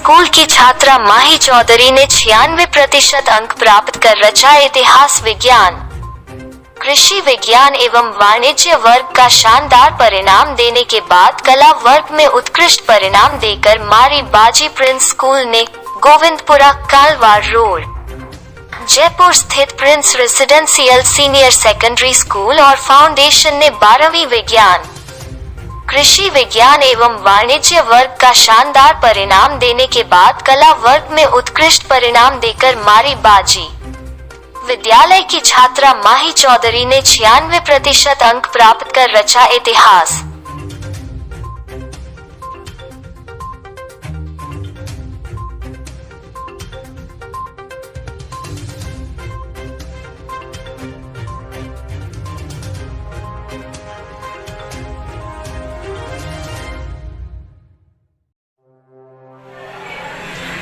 School की छात्रा माही चौधरी ने 96% अंक प्राप्त कर रचा इतिहास विज्ञान, कृषि विज्ञान एवं वाणिज्य वर्ग का शानदार परिणाम देने के बाद कला वर्ग में उत्कृष्ट परिणाम देकर मारी बाजी। प्रिंस स्कूल ने गोविंदपुरा, कालवाड़ रोड, जयपुर स्थित Prince residential senior secondary school और फाउंडेशन ने 12वीं विज्ञान, कृषि विज्ञान एवं वाणिज्य वर्ग का शानदार परिणाम देने के बाद कला वर्ग में उत्कृष्ट परिणाम देकर मारी बाजी। विद्यालय की छात्रा माही चौधरी ने 96% अंक प्राप्त कर रचा इतिहास।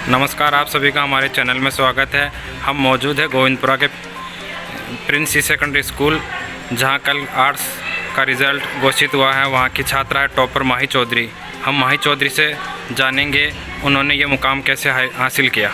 नमस्कार, आप सभी का हमारे चैनल में स्वागत है। हम मौजूद है गोविंदपुरा के प्रिंस सेकेंडरी स्कूल, जहां कल आर्ट्स का रिज़ल्ट घोषित हुआ है। वहां की छात्रा है टॉपर माही चौधरी। हम माही चौधरी से जानेंगे उन्होंने ये मुकाम कैसे हासिल किया।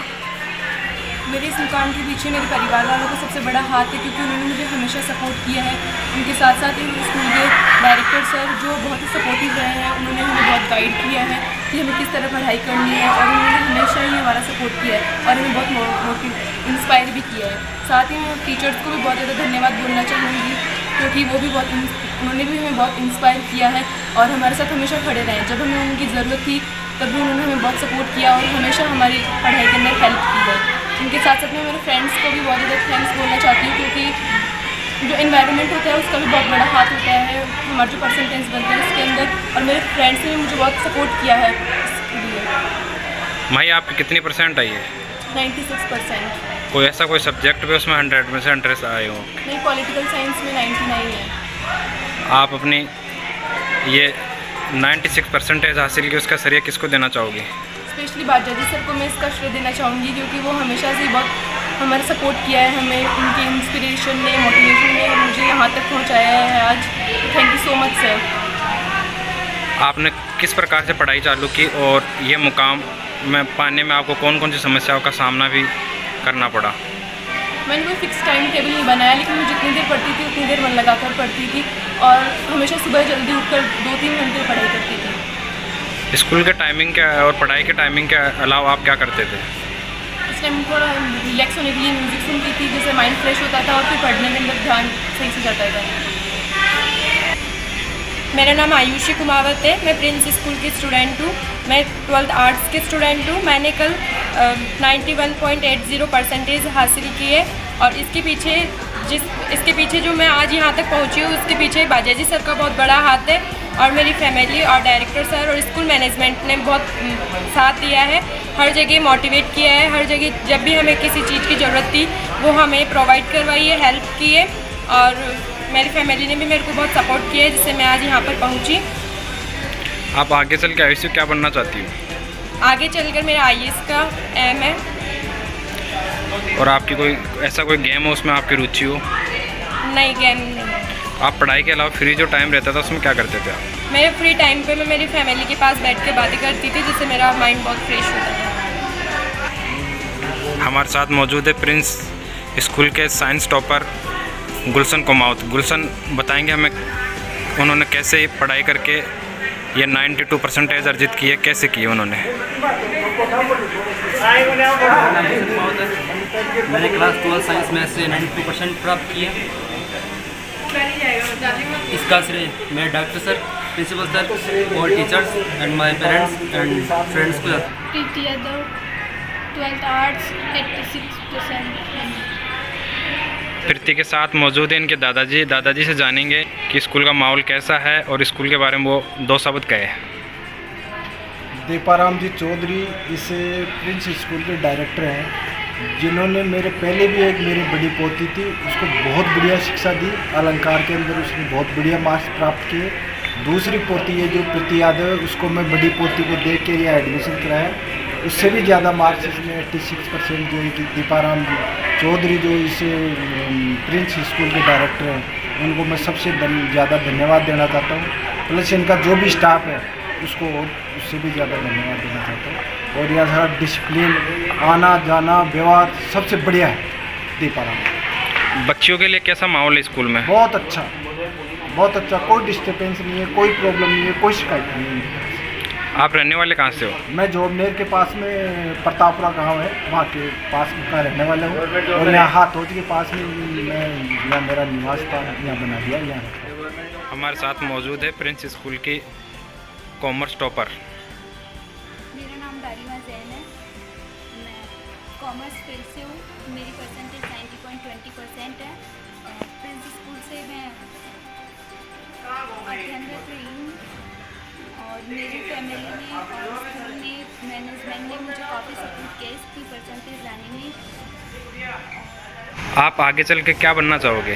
मेरे इस मुकाम के पीछे मेरे परिवार वालों का सबसे बड़ा हाथ है, क्योंकि उन्होंने मुझे हमेशा सपोर्ट किया है। उनके साथ साथ ही स्कूल के डायरेक्टर सर जो बहुत ही सपोर्टिव रहे हैं, उन्होंने हमें बहुत गाइड किया है कि हमें किस तरह पढ़ाई करनी है, और उन्होंने हमेशा ही हमारा सपोर्ट किया है और हमें बहुत इंस्पायर भी किया है। साथ ही मैं टीचर्स को भी बहुत ज़्यादा धन्यवाद बोलना चाहूँगी, क्योंकि वो भी उन्होंने भी हमें बहुत इंस्पायर किया है और हमारे साथ हमेशा खड़े रहे। जब हमें उनकी ज़रूरत थी तब भी उन्होंने हमें बहुत सपोर्ट किया और हमेशा हमारी पढ़ाई के अंदर हेल्प की है। उनके साथ साथ मैं मेरे फ्रेंड्स को भी बहुत ज़्यादा थैंक्स बोलना चाहती हूँ, क्योंकि जो एनवायरनमेंट होता है उसका भी बहुत बड़ा हाथ होता है हमारे जो परसेंटेज बनते हैं उसके अंदर, और मेरे फ्रेंड्स ने भी मुझे बहुत सपोर्ट किया है इसके लिए। माही, आपकी कितनी परसेंट आई है? 96%। कोई ऐसा कोई सब्जेक्ट भी उसमें 100% इंटरेस्ट आए हो? नहीं, पॉलिटिकल साइंस में 99 है। आप अपनी ये 96% हासिल की, उसका श्रेय किसको देना चाहोगी? स्पेशली बाजाजी सर को मैं इसका श्रेय देना चाहूँगी, क्योंकि वो हमेशा से बहुत हमारा सपोर्ट किया है। हमें उनके इंस्पिरेशन ने, मोटिवेशन ने मुझे यहाँ तक पहुँचाया है आज। Thank you so much sir. आपने किस प्रकार से पढ़ाई चालू की और ये मुकाम में पाने में आपको कौन कौन सी समस्याओं का सामना भी करना पड़ा? मैंने कोई फिक्स टाइम टेबल नहीं बनाया, लेकिन मैं जितनी देर पढ़ती थी उतनी देर मन लगाकर पढ़ती थी और हमेशा सुबह जल्दी उठकर 2-3 घंटे पढ़ाई करती थी। स्कूल के टाइमिंग के और पढ़ाई के टाइमिंग के अलावा आप क्या करते थे? इस टाइम थोड़ा रिलैक्स होने के लिए म्यूज़िक सुनती थी, जिससे माइंड फ्रेश होता था और फिर पढ़ने के अंदर ध्यान सही से जाता था। मेरा नाम आयुषी कुमावत है। मैं प्रिंस स्कूल की स्टूडेंट हूँ। मैं 12th आर्ट्स की स्टूडेंट हूँ। मैंने कल 91.80% हासिल की है, और इसके पीछे जो मैं आज यहाँ तक पहुँची हूँ उसके पीछे बाजाजी सर का बहुत बड़ा हाथ है, और मेरी फैमिली और डायरेक्टर सर और स्कूल मैनेजमेंट ने बहुत साथ दिया है। हर जगह मोटिवेट किया है, हर जगह जब भी हमें किसी चीज़ की ज़रूरत थी वो हमें प्रोवाइड करवाई है, हेल्प की है, और मेरी फैमिली ने भी मेरे को बहुत सपोर्ट किया है, जिससे मैं आज यहाँ पर पहुँची। आप आगे चल के आयुष क्या बनना चाहती हो? आगे चलकर मेरा IAS का एम है। और आपकी कोई ऐसा कोई गेम हो उसमें आपकी रुचि हो? नहीं, गेम नहीं। आप पढ़ाई के अलावा फ्री जो टाइम रहता था उसमें क्या करते थे आप? मेरे फ्री टाइम पे मैं मेरी फैमिली के पास बैठ के बातें करती थी, जिससे मेरा माइंड बहुत फ्रेश होता था। हमारे साथ मौजूद है प्रिंस स्कूल के साइंस टॉपर गुलशन कुमावत। गुलशन बताएंगे हमें उन्होंने कैसे पढ़ाई करके ये 92% अर्जित की है, कैसे की है उन्होंने? मैंने क्लास 12 साइंस में से 92% प्राप्त किए। इसका श्रेय मेरे डॉक्टर सर, प्रिंसिपल सर और teachers and my parents and friends को। प्रीति यादव, 12th आर्ट्स 86%। प्रीति के साथ मौजूद है इनके दादाजी से जानेंगे कि स्कूल का माहौल कैसा है और स्कूल के बारे में वो 2 शब्द कहे। दीपाराम जी चौधरी इस प्रिंस स्कूल के डायरेक्टर हैं, जिन्होंने पहले भी एक मेरी बड़ी पोती थी, उसको बहुत बढ़िया शिक्षा दी। अलंकार के अंदर उसने बहुत बढ़िया मार्क्स प्राप्त किए। दूसरी पोती है जो प्रीति यादव, उसको मैं बड़ी पोती को देख के यहाँ एडमिशन कराया, उससे भी ज़्यादा मार्क्स इसमें 86% जो है कि दीपाराम जी चौधरी जो इस प्रिंस स्कूल के डायरेक्टर हैं, उनको मैं सबसे ज़्यादा धन्यवाद देना चाहता हूँ। प्लस इनका जो भी स्टाफ है उसको उससे भी ज़्यादा धन्यवाद देना चाहता हूँ। और यहाँ सारा डिसिप्लिन, आना जाना, व्यवहार सबसे बढ़िया है दीपाराम। बच्चियों के लिए कैसा माहौल है स्कूल में? बहुत अच्छा, बहुत अच्छा, कोई डिस्टर्बेंस नहीं है, कोई प्रॉब्लम नहीं है, कोई शिकायत नहीं है। आप रहने वाले कहाँ से हो? मैं जोबनेर के पास में प्रतापपुरा गांव है, वहाँ के पास का रहने वाला हूँ और यहाँ हाथोज के पास में मैं यहाँ मेरा निवास था, यहाँ बना दिया यहाँ। हमारे साथ मौजूद है प्रिंस स्कूल की कॉमर्स टॉपर। मेरा नाम दारिमा जैन है, मैं कॉमर्स फील्ड से हूँ, मेरी परसेंटेज 90.20% है। प्रिंस स्कूल से मैं अध्ययनरत रही हूँ और मेरी फैमिली ने और स्कूल ने, मैनेजमेंट ने मुझे काफ़ी सपोर्ट किया इसकी परसेंटेज लाने में। आप आगे चल के क्या बनना चाहोगे?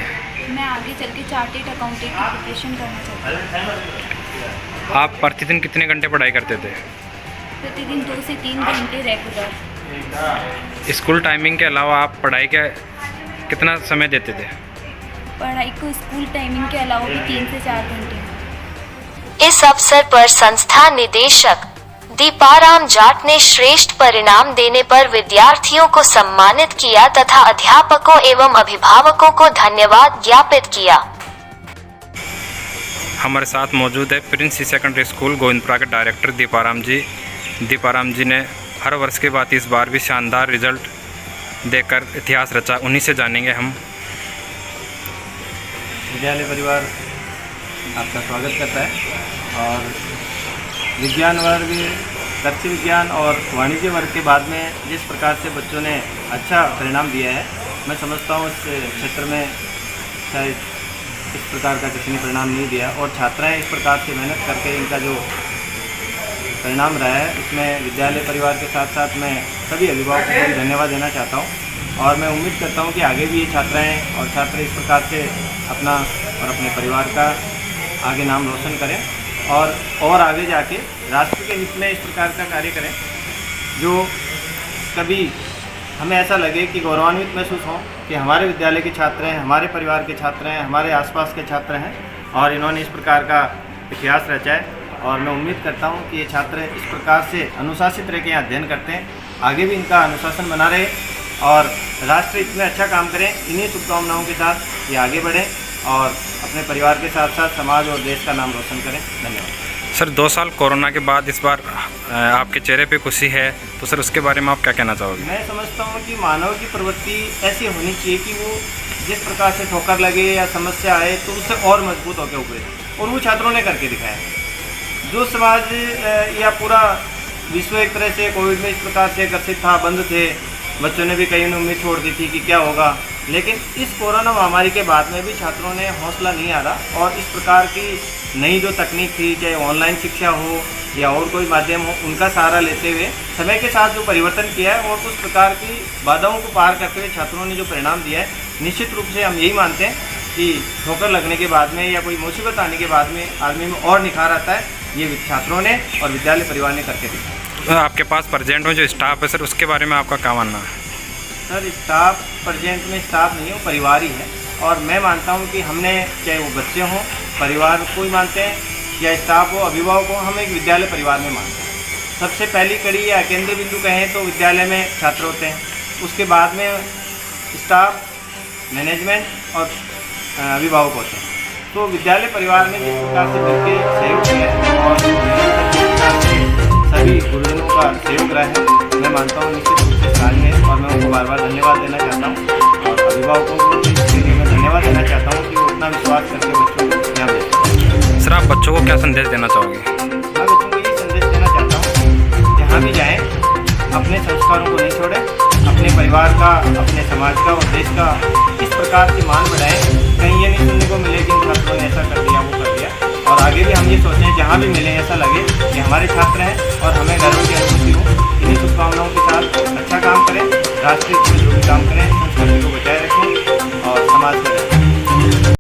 मैं आगे चल के चार्टेड अकाउंटेंट की प्रिपरेशन करना चाहती हूँ। आप प्रतिदिन कितने घंटे पढ़ाई करते थे? प्रतिदिन 2 से 3 घंटे रेगुलर। स्कूल टाइमिंग के अलावा आप पढ़ाई का कितना समय देते थे? पढ़ाई को स्कूल टाइमिंग के अलावा भी 3 से 4 घंटे। इस अवसर पर संस्थान निदेशक दीपाराम जाट ने श्रेष्ठ परिणाम देने पर विद्यार्थियों को सम्मानित किया तथा अध्यापकों एवं अभिभावकों को धन्यवाद ज्ञापित किया। हमारे साथ मौजूद है प्रिंस सेकेंडरी स्कूल गोविंदपुरा के डायरेक्टर दीपाराम जी। दीपाराम जी ने हर वर्ष के बाद इस बार भी शानदार रिजल्ट देकर इतिहास रचा, उन्हीं से जानेंगे हम। विद्यालय परिवार आपका स्वागत करता है और विज्ञान वर्ग, कृषि विज्ञान और वाणिज्य वर्ग के बाद में जिस प्रकार से बच्चों ने अच्छा परिणाम दिया है, मैं समझता हूँ इस क्षेत्र में शायद इस प्रकार का किसी ने परिणाम नहीं दिया और छात्राएं इस प्रकार से मेहनत करके इनका जो परिणाम रहा है उसमें विद्यालय परिवार के साथ साथ मैं सभी अभिभावकों को भी धन्यवाद देना चाहता हूँ और मैं उम्मीद करता हूँ कि आगे भी ये छात्राएं और छात्र इस प्रकार से अपना और अपने परिवार का आगे नाम रोशन करें और आगे जाके राष्ट्र के हित में इस प्रकार का कार्य करें जो कभी हमें ऐसा लगे कि गौरवान्वित महसूस हो कि हमारे विद्यालय के छात्र हैं, हमारे परिवार के छात्र हैं, हमारे आसपास के छात्र हैं और इन्होंने इस प्रकार का इतिहास रचा है। और मैं उम्मीद करता हूं कि ये छात्र इस प्रकार से अनुशासित रह के यहाँ अध्ययन करते हैं, आगे भी इनका अनुशासन बना रहे और राष्ट्र हित में अच्छा काम करें। इन्हीं शुभकामनाओं के साथ ये आगे बढ़ें और अपने परिवार के साथ साथ समाज और देश का नाम रोशन करें। धन्यवाद। सर 2 साल कोरोना के बाद इस बार आपके चेहरे पे खुशी है, तो सर उसके बारे में आप क्या कहना चाहोगे? मैं समझता हूँ कि मानव की प्रवृत्ति ऐसी होनी चाहिए कि वो जिस प्रकार से ठोकर लगे या समस्या आए तो उससे और मजबूत होकर उभरे और वो छात्रों ने करके दिखाया। जो समाज या पूरा विश्व एक तरह से कोविड में इस प्रकार से ग्रसित था, बंद थे, बच्चों ने भी कई ने उम्मीद छोड़ दी थी कि क्या होगा, लेकिन इस कोरोना महामारी के बाद में भी छात्रों ने हौसला नहीं हारा और इस प्रकार की नई जो तकनीक थी, चाहे ऑनलाइन शिक्षा हो या और कोई माध्यम हो, उनका सहारा लेते हुए समय के साथ जो परिवर्तन किया है और उस प्रकार की बाधाओं को पार करते हुए छात्रों ने जो परिणाम दिया है, निश्चित रूप से हम यही मानते हैं कि ठोकर लगने के बाद में या कोई मुसीबत आने के बाद में आदमी में और निखार आता है। ये छात्रों ने और विद्यालय परिवार ने करके दिखाया। आपके पास प्रेजेंट में जो स्टाफ है सर, उसके बारे में आपका क्या मानना है? सर स्टाफ प्रेजेंट में स्टाफ नहीं हो, परिवार ही है और मैं मानता हूँ कि हमने, चाहे वो बच्चे हों, परिवार को ही मानते हैं या स्टाफ हो, अभिभावक हो, हम एक विद्यालय परिवार में मानते हैं। सबसे पहली कड़ी या केंद्र बिंदु कहें तो विद्यालय में छात्र होते हैं, उसके बाद में स्टाफ, मैनेजमेंट और अभिभावक होते हैं। तो विद्यालय परिवार में जिस प्रकार से मिलकर सहयोग किया और सभी गुरुजनों का सहयोग रहा है, मैं मानता हूँ निश्चित रूप से सराहनीय है और मैं उनको बार बार धन्यवाद देना चाहता हूँ और अभिभावकों को भी इसके लिए मैं धन्यवाद देना चाहता हूँ कि वो उतना विश्वास करके बच्चों को ध्यान देते हैं। सर आप बच्चों को क्या संदेश देना चाहोगे? मैं बच्चों को ये संदेश देना चाहता हूँ, जहाँ भी जाएँ अपने संस्कारों को नहीं छोड़ें, अपने परिवार का, अपने समाज का और देश का इस प्रकार से मान बढ़ाएं। कहीं ये नहीं सुनने को मिले कि छात्रों ने ऐसा कर दिया, वो कर दिया, और आगे भी हम ये सोचें जहाँ भी मिले ऐसा लगे कि हमारे छात्र हैं और हमें गर्व की अनुभूति हो। इन्हीं शुभकामनाओं के साथ अच्छा काम करें, राष्ट्रीय जो भी काम करें, संस्कृति को बचाए रखें और समाज में